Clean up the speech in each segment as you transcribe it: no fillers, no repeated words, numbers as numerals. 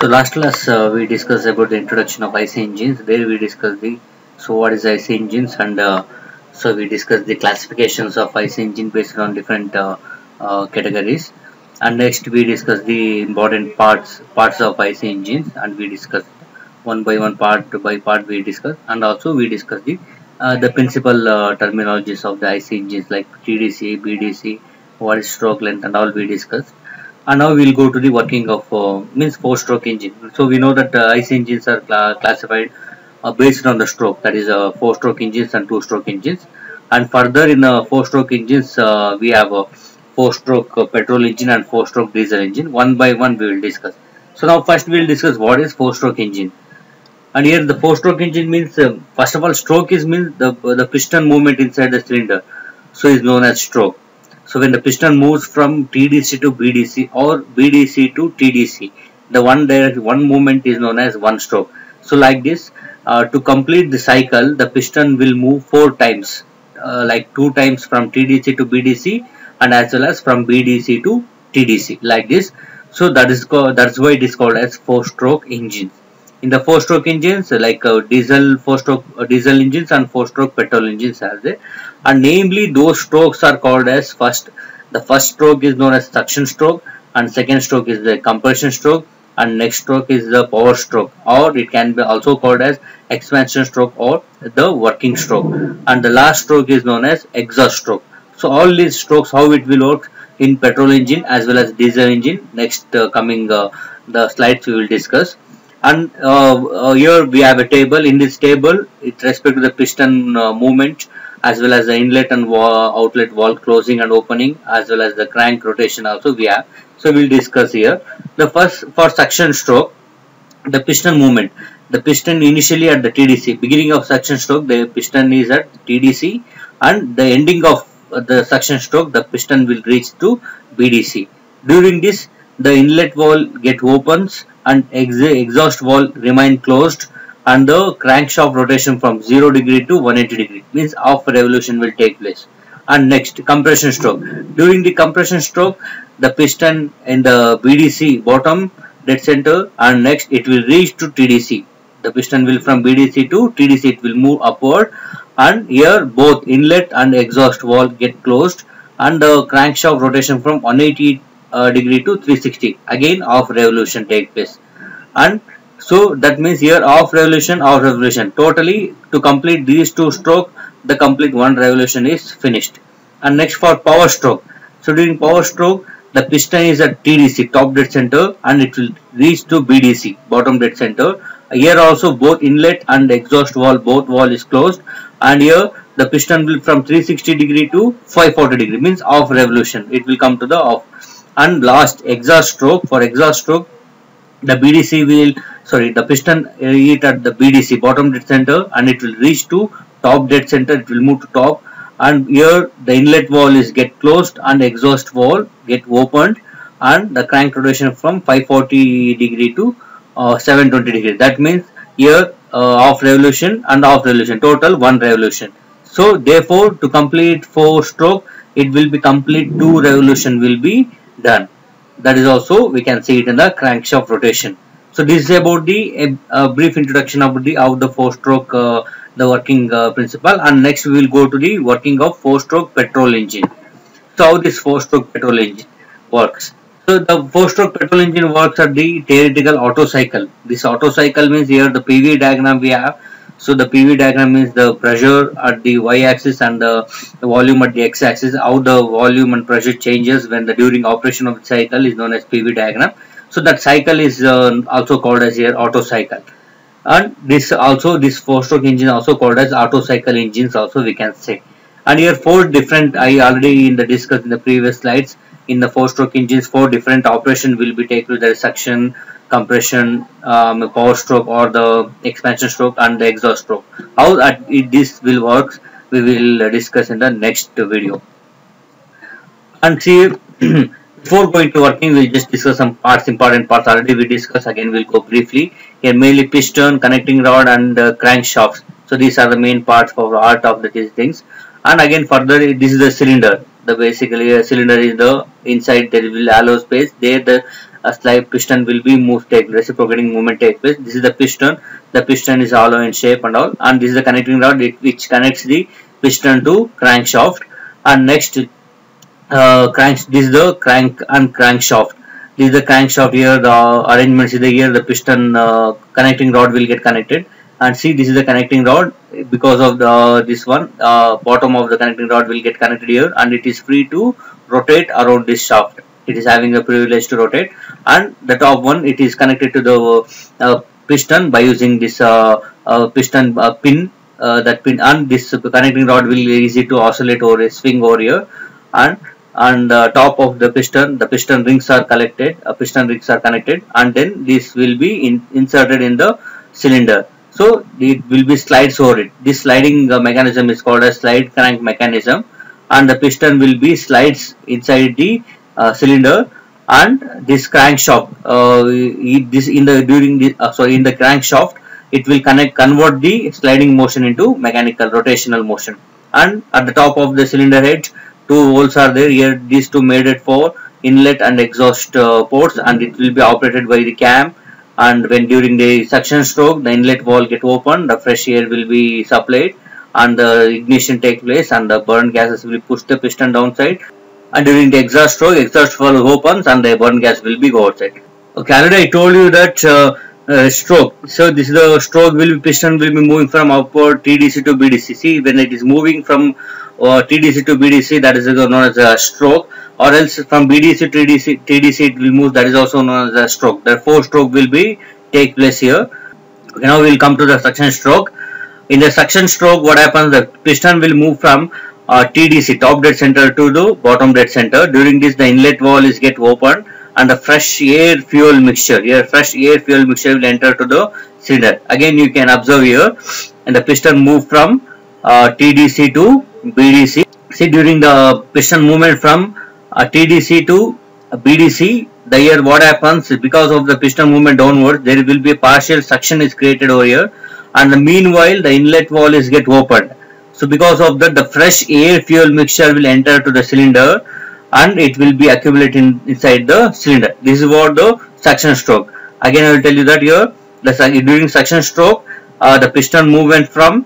So last class we discussed about the introduction of IC engines. There we discussed the what is IC engines, and so we discussed the classifications of IC engine based on different categories. And next we discussed the important parts of IC engines, and we discussed one by one, part by part we discussed, and also we discussed the principal terminologies of the IC engines like TDC, BDC, what is stroke length, and all we discussed. And now we'll go to the working of means 4-stroke engine. So we know that IC engines are classified based on the stroke, that is 4-stroke engines and 2-stroke engines. And further in 4-stroke engines we have a 4-stroke petrol engine and 4-stroke diesel engine. One by one we will discuss. So now first we will discuss what is 4-stroke engine. And here the 4-stroke engine means first of all, stroke is means the piston movement inside the cylinder, so is known as stroke. So when the piston moves from TDC to BDC or BDC to TDC, the one movement is known as one stroke. So like this, to complete the cycle, the piston will move 4 times, like 2 times from TDC to BDC, and as well as from BDC to TDC, like this. So that's why it is called as 4-stroke engines. In the 4-stroke engines, like diesel 4-stroke diesel engines and 4-stroke petrol engines are there, and namely those strokes are called as the first stroke is known as suction stroke, and second stroke is the compression stroke, and next stroke is the power stroke, or it can be also called as expansion stroke or the working stroke, and the last stroke is known as exhaust stroke. So all these strokes, how it will work in petrol engine as well as diesel engine, next coming the slides we will discuss. And here we have a table. In this table, it respect to the piston movement as well as the inlet and outlet valve closing and opening, as well as the crank rotation also we have. So we will discuss here. The first, for suction stroke, the piston movement. The piston initially at the TDC, beginning of suction stroke, the piston is at TDC, and the ending of the suction stroke, the piston will reach to BDC. During this, the inlet valve get opens and exhaust valve remain closed, and the crankshaft rotation from 0 degree to 180 degree, means half revolution will take place. And next, compression stroke. During the compression stroke, the piston in the BDC bottom dead center, and next it will reach to TDC. The piston will from BDC to TDC, it will move upward, and here both inlet and exhaust valve get closed, and the crankshaft rotation from 180 degree to 360, again half revolution take place. And so that means here half revolution, totally to complete these 2 stroke, the complete 1 revolution is finished. And next, for power stroke. So during power stroke, the piston is at TDC top dead center, and it will reach to BDC bottom dead center. Here also both inlet and exhaust valve, both valve is closed, and here the piston will from 360 degree to 540 degree, means half revolution, it will come to the off. And last, exhaust stroke. For exhaust stroke, the the piston is at the BDC bottom dead center, and it will reach to top dead center, it will move to top, and here the inlet valve is get closed and exhaust valve get opened, and the crank rotation from 540 degree to 720 degree. That means here half revolution and half revolution, total 1 revolution. So therefore, to complete 4 stroke, it will be complete 2 revolution will be done. That is also we can see it in the crankshaft rotation. So this is about the brief introduction about the 4-stroke the working principle, and next we will go to the working of 4-stroke petrol engine. So how this 4-stroke petrol engine works. So the 4-stroke petrol engine works at the theoretical Otto cycle. This Otto cycle means here the PV diagram we have. So the PV diagram means the pressure at the y-axis and the volume at the x-axis. How the volume and pressure changes when the during operation of the cycle is known as PV diagram. So that cycle is also called as here Otto cycle. And this 4-stroke engine also called as Otto cycle engines also we can say. And here 4 different, I already discussed in the previous slides, in the 4-stroke engines 4 different operations will be taken. There is suction, compression, power stroke or the expansion stroke, and the exhaust stroke. How this will work, we will discuss in the next video. And see, before going to working, we'll just discuss some important parts already we discussed. Again, we'll go briefly. Here mainly piston, connecting rod, and crankshafts. So these are the main parts for art of these things. And again further, this is the cylinder. The basically a cylinder is the inside, there will be hollow space there. The a slide piston will be moved, take reciprocating movement take place. This is the piston. The piston is hollow in shape and all, and this is the connecting rod which connects the piston to crankshaft. And next, this is the crank and crankshaft. This is the crankshaft. Here the arrangement is here, the piston connecting rod will get connected, and see, this is the connecting rod. Because of the this one, bottom of the connecting rod will get connected here, and it is free to rotate around this shaft. It is having the privilege to rotate, and the top one, it is connected to the piston by using this piston pin. That pin and this connecting rod will be easy to oscillate or swing over here, and the top of the piston rings are connected, and then this will be inserted in the cylinder. So it will be slides over it. This sliding mechanism is called a slide crank mechanism, and the piston will be slides inside the cylinder, and this crankshaft in the crankshaft, it will convert the sliding motion into mechanical rotational motion. And at the top of the cylinder head, two holes are there. Here these two made it for inlet and exhaust ports, and it will be operated by the cam. And when during the suction stroke, the inlet valve get open, the fresh air will be supplied, and the ignition take place, and the burn gases will push the piston downside. And during the exhaust stroke, exhaust valve opens and the burn gas will be go outside. Okay, already I told you that stroke. So this is the stroke piston will be moving from upward TDC to BDC. See, when it is moving from TDC to BDC, that is known as a stroke, or else from BDC to TDC it will move, that is also known as a stroke. Therefore, stroke will be take place here. Okay, now we will come to the suction stroke. In the suction stroke, what happens? The piston will move from TDC, top dead center, to the bottom dead center. During this, the inlet valve is get opened, and the fresh air fuel mixture will enter to the cylinder. Again, you can observe here, and the piston move from TDC to BDC. See, during the piston movement from TDC to BDC, the here what happens, because of the piston movement downwards, there will be a partial suction is created over here, and the meanwhile the inlet valve is get opened. So because of that, the fresh air fuel mixture will enter to the cylinder, and it will be accumulating inside the cylinder. This is what the suction stroke. Again, I will tell you that here, during suction stroke, the piston movement from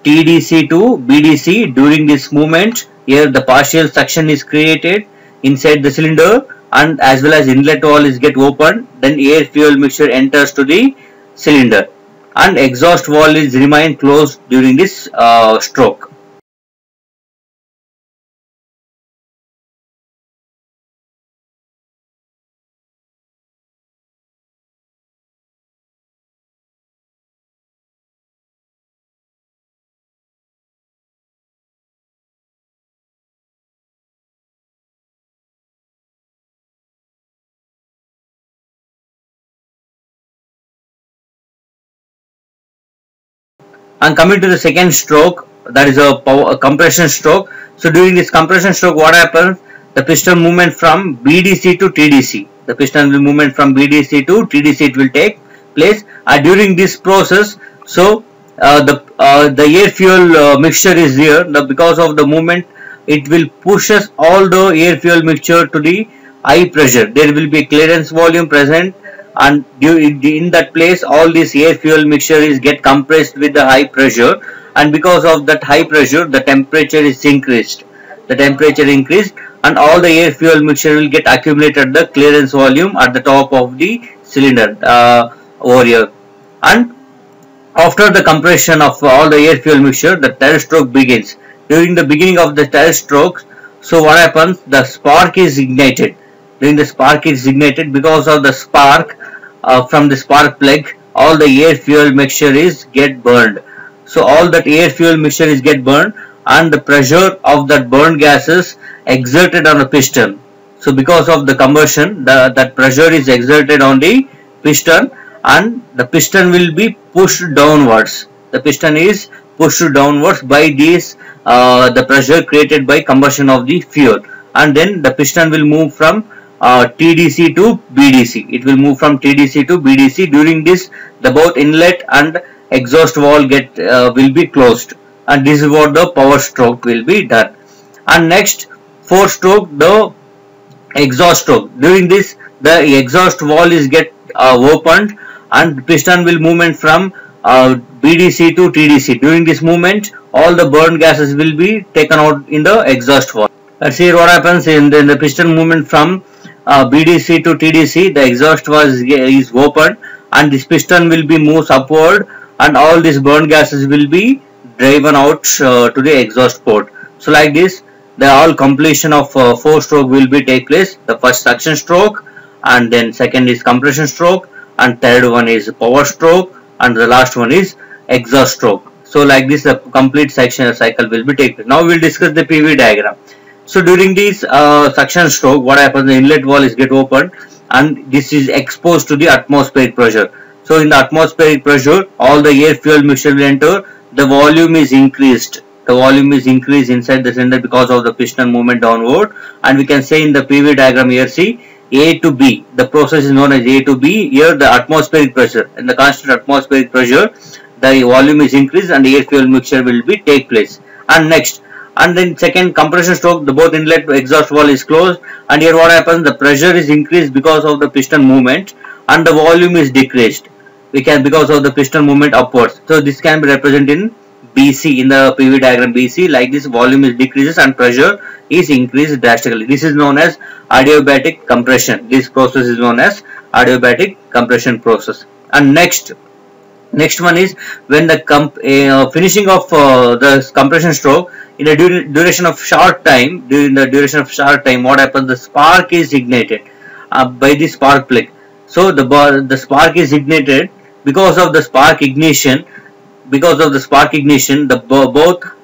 TDC to BDC, during this movement, here the partial suction is created inside the cylinder, and as well as inlet valve is get opened, then air fuel mixture enters to the cylinder, and exhaust valve is remain closed during this stroke. And coming to the second stroke, that is a compression stroke. So during this compression stroke, what happens? The piston movement from BDC to TDC. The piston will movement from BDC to TDC, it will take place. And during this process, so the air fuel mixture is here. Because of the movement, it will pushes all the air fuel mixture to the high pressure. There will be clearance volume present, and in that place, all this air fuel mixture is get compressed with the high pressure, and because of that high pressure, the temperature is increased. The temperature increased, and all the air fuel mixture will get accumulated the clearance volume at the top of the cylinder over here. And after the compression of all the air fuel mixture, the tail stroke begins. During the beginning of the tail stroke, so what happens? The spark is ignited. During the spark is ignited, because of the spark from the spark plug, all the air fuel mixture is get burned. So all that air fuel mixture is get burned, and the pressure of that burned gases exerted on the piston. So because of the combustion, that pressure is exerted on the piston, and the piston will be pushed downwards. The piston is pushed downwards by this the pressure created by combustion of the fuel, and then the piston will move from TDC to BDC. It will move from TDC to BDC. During this, the both inlet and exhaust valve will be closed, and this is what the power stroke will be done. And next, fourth stroke, the exhaust stroke. During this, the exhaust valve is get opened, and piston will movement from BDC to TDC. During this movement, all the burn gases will be taken out in the exhaust valve. Let's see what happens in the piston movement from BDC to TDC. The exhaust valve is opened, and this piston will be moves upward, and all these burn gases will be driven out to the exhaust port. So like this, the all completion of 4 stroke will be take place. The first suction stroke, and then second is compression stroke, and third one is power stroke, and the last one is exhaust stroke. So like this, the complete cycle will be taken. Now we will discuss the PV diagram. So during this suction stroke, what happens? The inlet valve is get opened, and this is exposed to the atmospheric pressure. So in the atmospheric pressure, all the air fuel mixture will enter. The volume is increased. The volume is increased inside the cylinder because of the piston movement downward. And we can say in the PV diagram here, see, A to B. The process is known as A to B. Here the atmospheric pressure. In the constant atmospheric pressure, the volume is increased and air fuel mixture will be take place. And next, and then second compression stroke, the both inlet to exhaust valve is closed, and here what happens? The pressure is increased because of the piston movement, and the volume is decreased. We can because of the piston movement upwards. So this can be represented in BC, in the PV diagram BC. Like this, volume is decreases and pressure is increased drastically. This is known as adiabatic compression. This process is known as adiabatic compression process. And next one is when the finishing of the compression stroke in a duration of short time. During the duration of short time, what happens? The spark is ignited by the spark plug. So the spark is ignited. Because of the spark ignition, both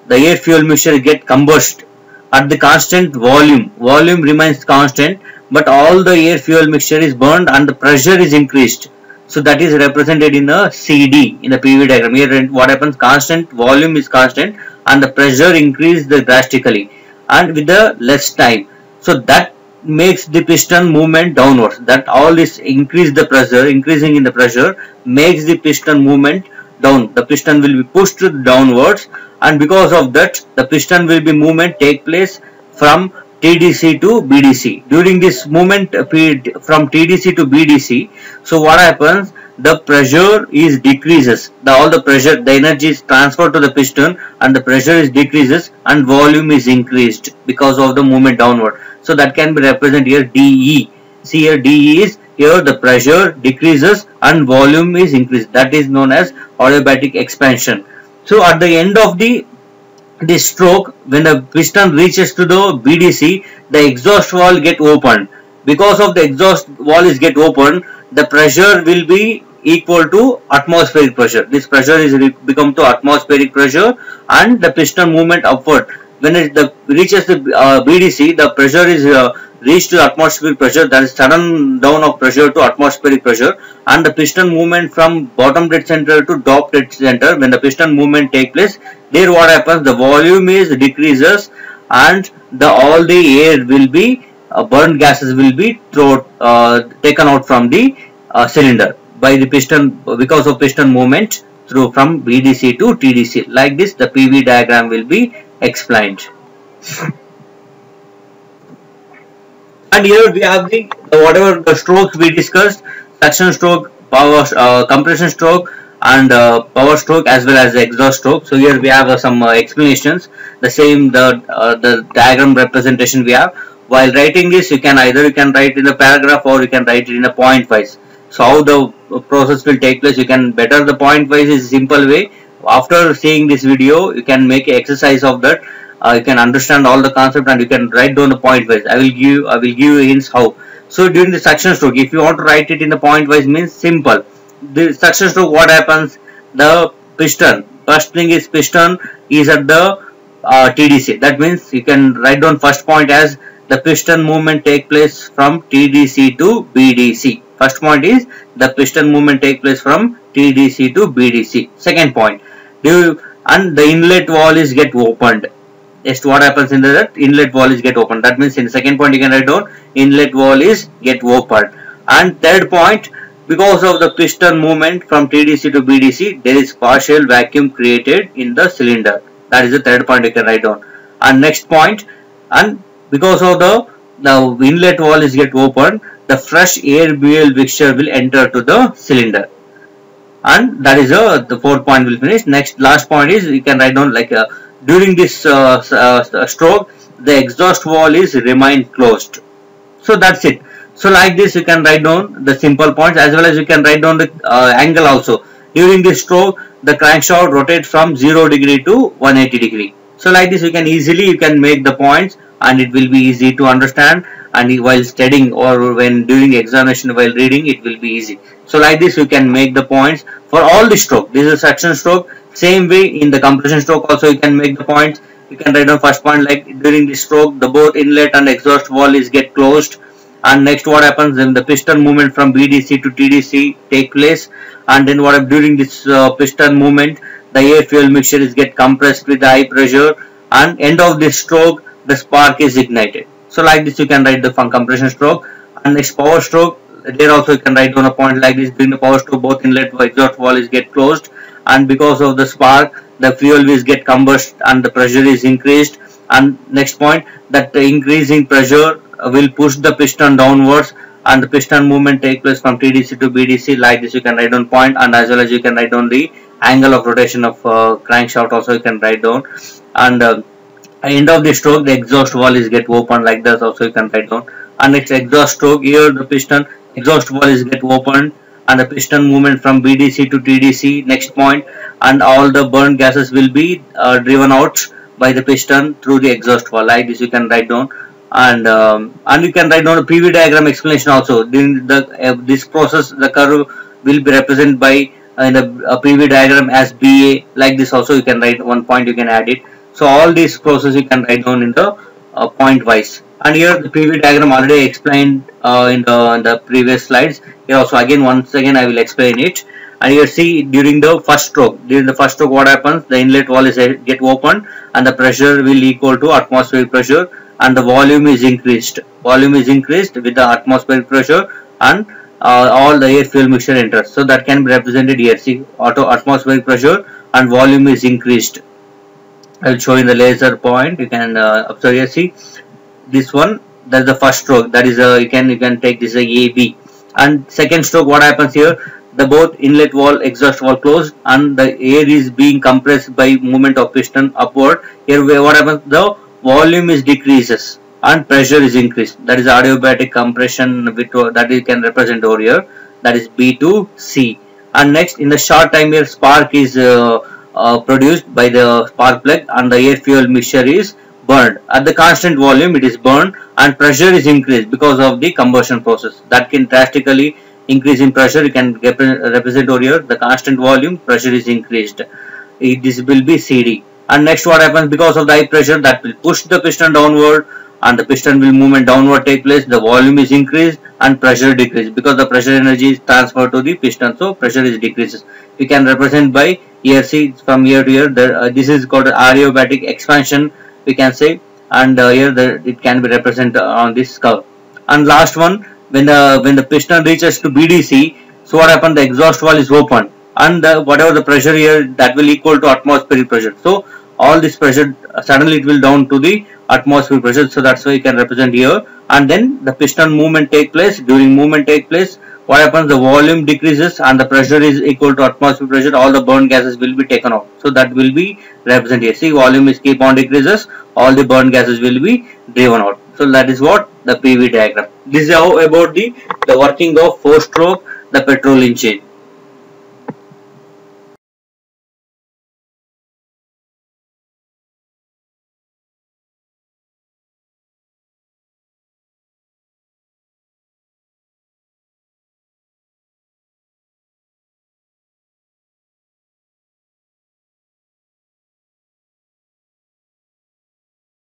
the air fuel mixture get combusted at the constant volume. Volume remains constant, but all the air fuel mixture is burned and the pressure is increased. So that is represented in a CD in the PV diagram. Here what happens? Constant volume is constant and the pressure increased drastically and with the less time. So that makes the piston movement downwards. That all this increasing in the pressure makes the piston movement down. The piston will be pushed downwards, and because of that, the piston will be movement take place from TDC to BDC. During this movement from TDC to BDC, so what happens? The pressure is decreases. The energy is transferred to the piston, and the pressure is decreases, and volume is increased because of the movement downward. So that can be represented here DE. See here DE is here the pressure decreases and volume is increased. That is known as adiabatic expansion. So at the end of the stroke, when the piston reaches to the BDC, the exhaust valve get opened. Because of the exhaust valve is get opened, the pressure will be equal to atmospheric pressure. This pressure is become to atmospheric pressure and the piston movement upward. When it reaches the BDC, the pressure is reached to atmospheric pressure. That is sudden down of pressure to atmospheric pressure, and the piston movement from bottom dead center to top dead center. When the piston movement take place, there what happens? The volume is decreases, and all the air will be burned gases will be taken out from the cylinder by the piston because of piston movement through from BDC to TDC. Like this, the PV diagram will be explained. And here we have the whatever the strokes we discussed: suction stroke, power compression stroke, and power stroke, as well as the exhaust stroke. So here we have some explanations. The same the diagram representation we have. While writing this, you can write in a paragraph or you can write it in a point wise. So how the process will take place, you can better the point wise is a simple way. After seeing this video, you can make an exercise of that. You can understand all the concept and you can write down the point wise. I will give you hints how. So during the suction stroke, if you want to write it in the point wise, means simple. The suction stroke, what happens? The piston, first thing is piston is at the TDC. That means you can write down first point as the piston movement take place from TDC to BDC. First point is the piston movement take place from TDC to BDC. Second point, and the inlet valve is get opened. Just what happens in that inlet valve is get opened. That means in the second point you can write down inlet valve is get opened. And third point, because of the piston movement from TDC to BDC, there is partial vacuum created in the cylinder. That is the third point you can write down. And next point, and because of the inlet valve is get opened, the fresh air fuel mixture will enter to the cylinder. And that is the fourth point will finish. Next, last point is you can write down like during this stroke, the exhaust valve is remain closed. So that's it. So like this you can write down the simple points, as well as you can write down the angle also. During this stroke, the crankshaft rotates from 0 degree to 180 degree. So like this you can make the points, and it will be easy to understand, and while studying or when during examination while reading it will be easy. So like this you can make the points for all the stroke. This is a suction stroke. Same way in the compression stroke also you can make the points. You can write down first point like during the stroke the both inlet and exhaust valve is get closed. And next what happens when the piston movement from BDC to TDC take place, and then what during this piston movement the air fuel mixture is get compressed with the high pressure, and end of this stroke the spark is ignited. So like this you can write the compression stroke. And next power stroke, there also you can write down a point like this. During the power stroke both inlet and exhaust valve is get closed, and because of the spark the fuel is get combusted and the pressure is increased. And next point, that the increasing pressure will push the piston downwards, and the piston movement take place from TDC to BDC. Like this you can write down point, and as well as you can write down the angle of rotation of crankshaft also you can write down. And end of the stroke the exhaust valve is get open, like this also you can write down. And next exhaust stroke, here the piston exhaust valve is get opened, and the piston movement from BDC to TDC. Next point, and all the burnt gases will be driven out by the piston through the exhaust valve. Like this you can write down. And you can write down a PV diagram explanation also. During the this process the curve will be represented by in a PV diagram as BA. Like this also you can write one point, you can add it. So all these process you can write down in the point wise. And here the PV diagram already explained in the previous slides. Here also again once again I will explain it. And here see during the first stroke what happens, the inlet valve is get opened, and the pressure will equal to atmospheric pressure, and the volume is increased with the atmospheric pressure, and all the air fuel mixture enters. So that can be represented here. See, atmospheric pressure and volume is increased. I will show in the laser point. You can observe here. See this one, that's the first stroke. That is you can take this A B. And second stroke, what happens here? The both inlet valve, exhaust valve closed, and the air is being compressed by movement of piston upward. Here what happens? The volume is decreases and pressure is increased. That is adiabatic compression, that you can represent over here. That is B to C. And next, in the short time here, spark is produced by the spark plug, and the air fuel mixture is burned. At the constant volume it is burned, and pressure is increased because of the combustion process. That can drastically increase in pressure. You can represent over here the constant volume, pressure is increased. This will be CD. And next what happens, because of the high pressure that will push the piston downward, and the piston will movement downward take place, the volume is increased and pressure decreased because the pressure energy is transferred to the piston, so pressure is decreases. We can represent by here, see from here to here, this is called adiabatic expansion we can say, and here it can be represented on this curve. And last one, when the piston reaches to BDC, so what happens, the exhaust valve is open, and whatever the pressure here, that will equal to atmospheric pressure. So all this pressure suddenly it will down to the atmospheric pressure, so that's why you can represent here. And then the piston movement take place. During movement take place, what happens, the volume decreases and the pressure is equal to atmospheric pressure, all the burnt gases will be taken out, so that will be represented here. See, volume is keep on decreases, all the burnt gases will be driven out. So that is what the PV diagram. This is how about the working of 4-stroke the petrol engine.